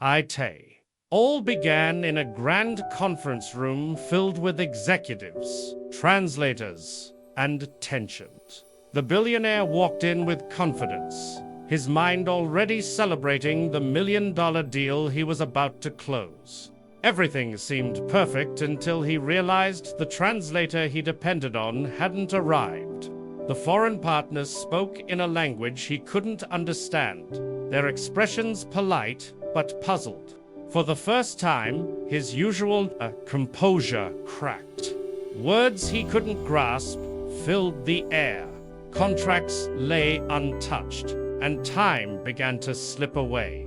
IT. All began in a grand conference room filled with executives, translators, and tensions. The billionaire walked in with confidence, his mind already celebrating the $1 million deal he was about to close. Everything seemed perfect until he realized the translator he depended on hadn't arrived. The foreign partners spoke in a language he couldn't understand, their expressions polite but puzzled. For the first time, his usual composure cracked. Words he couldn't grasp filled the air. Contracts lay untouched, and time began to slip away.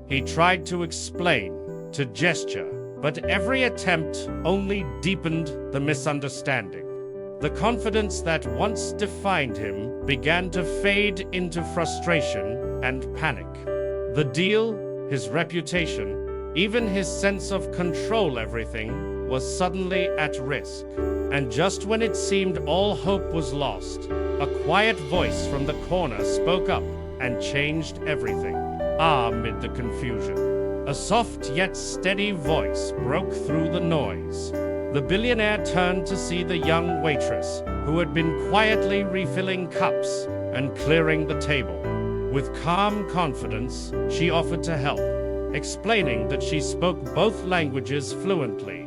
He tried to explain, to gesture, but every attempt only deepened the misunderstanding. The confidence that once defined him began to fade into frustration and panic. The deal, his reputation, even his sense of control everything, was suddenly at risk. And just when it seemed all hope was lost, a quiet voice from the corner spoke up and changed everything. Amid the confusion, a soft yet steady voice broke through the noise. The billionaire turned to see the young waitress, who had been quietly refilling cups and clearing the table. With calm confidence, she offered to help, explaining that she spoke both languages fluently.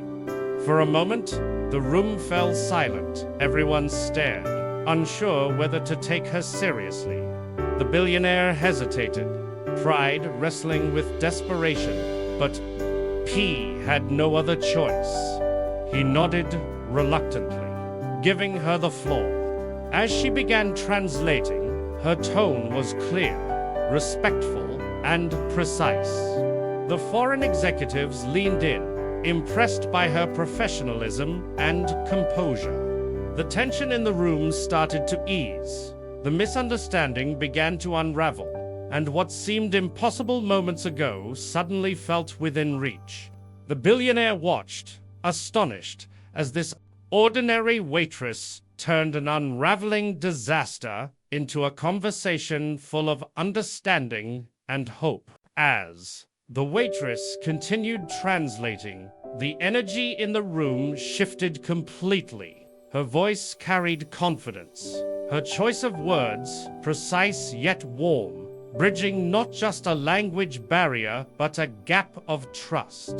For a moment, the room fell silent. Everyone stared, unsure whether to take her seriously. The billionaire hesitated, pride wrestling with desperation, but P had no other choice. He nodded reluctantly, giving her the floor. As she began translating, her tone was clear, respectful, and precise. The foreign executives leaned in, impressed by her professionalism and composure. The tension in the room started to ease. The misunderstanding began to unravel, and what seemed impossible moments ago suddenly felt within reach. The billionaire watched, astonished, as this ordinary waitress turned an unraveling disaster into a conversation full of understanding and hope. As the waitress continued translating, the energy in the room shifted completely. Her voice carried confidence, her choice of words precise yet warm, bridging not just a language barrier but a gap of trust.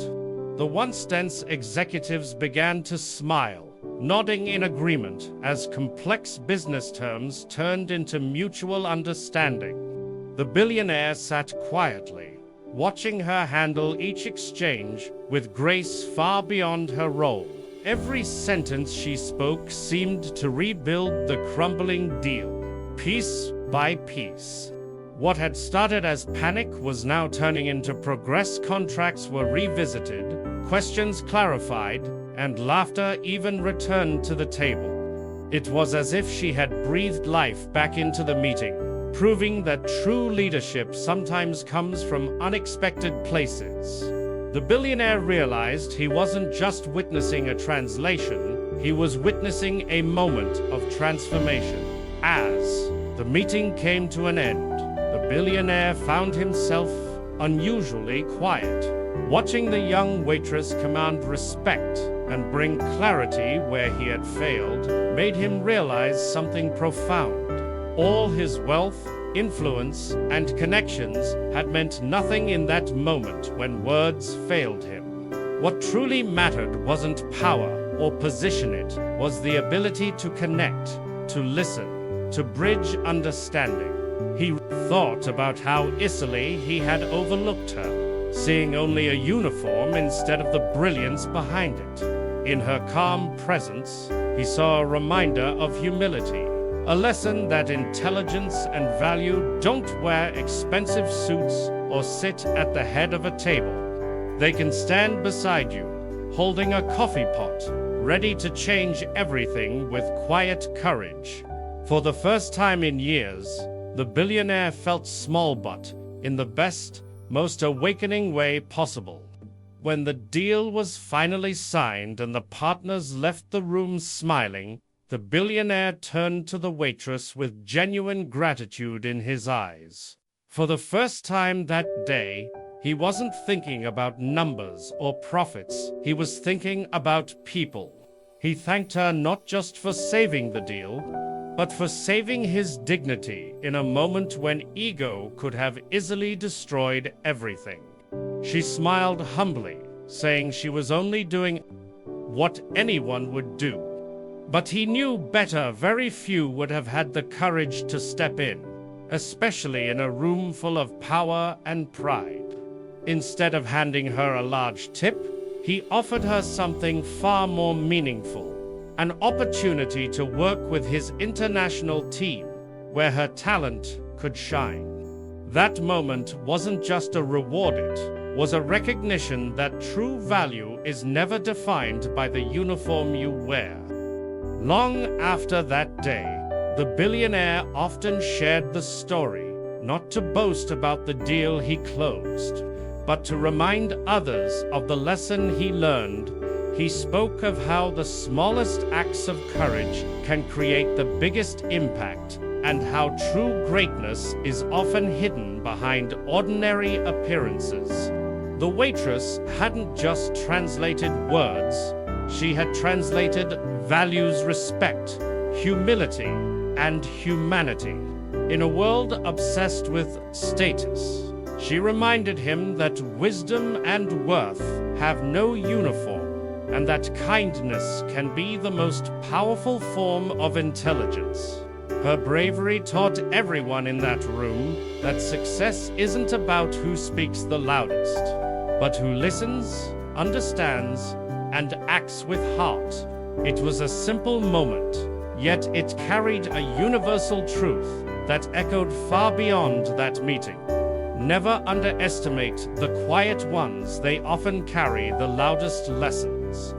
The once tense executives began to smile, nodding in agreement as complex business terms turned into mutual understanding. The billionaire sat quietly, watching her handle each exchange with grace far beyond her role. Every sentence she spoke seemed to rebuild the crumbling deal, piece by piece. What had started as panic was now turning into progress. Contracts were revisited, questions clarified, and laughter even returned to the table. It was as if she had breathed life back into the meeting, proving that true leadership sometimes comes from unexpected places. The billionaire realized he wasn't just witnessing a translation, he was witnessing a moment of transformation. As the meeting came to an end, the billionaire found himself unusually quiet. Watching the young waitress command respect and bring clarity where he had failed made him realize something profound. All his wealth, influence, and connections had meant nothing in that moment when words failed him. What truly mattered wasn't power or position, it was the ability to connect, to listen, to bridge understanding. He thought about how easily he had overlooked her, seeing only a uniform instead of the brilliance behind it. In her calm presence, he saw a reminder of humility, a lesson that intelligence and value don't wear expensive suits or sit at the head of a table. They can stand beside you, holding a coffee pot, ready to change everything with quiet courage. For the first time in years, the billionaire felt small, but in the best, most awakening way possible. When the deal was finally signed and the partners left the room smiling, the billionaire turned to the waitress with genuine gratitude in his eyes. For the first time that day, He wasn't thinking about numbers or profits, he was thinking about people. He thanked her not just for saving the deal, but for saving his dignity in a moment when ego could have easily destroyed everything. She smiled humbly, saying she was only doing what anyone would do. But he knew better. Very few would have had the courage to step in, especially in a room full of power and pride. Instead of handing her a large tip, he offered her something far more meaningful, an opportunity to work with his international team, where her talent could shine. That moment wasn't just a reward, it was a recognition that true value is never defined by the uniform you wear. Long after that day, the billionaire often shared the story, not to boast about the deal he closed, but to remind others of the lesson he learned. He spoke of how the smallest acts of courage can create the biggest impact, and how true greatness is often hidden behind ordinary appearances. The waitress hadn't just translated words, she had translated values, respect, humility, and humanity. In a world obsessed with status, she reminded him that wisdom and worth have no uniform, and that kindness can be the most powerful form of intelligence. Her bravery taught everyone in that room that success isn't about who speaks the loudest, but who listens, understands, and acts with heart. It was a simple moment, yet it carried a universal truth that echoed far beyond that meeting. Never underestimate the quiet ones, they often carry the loudest lessons.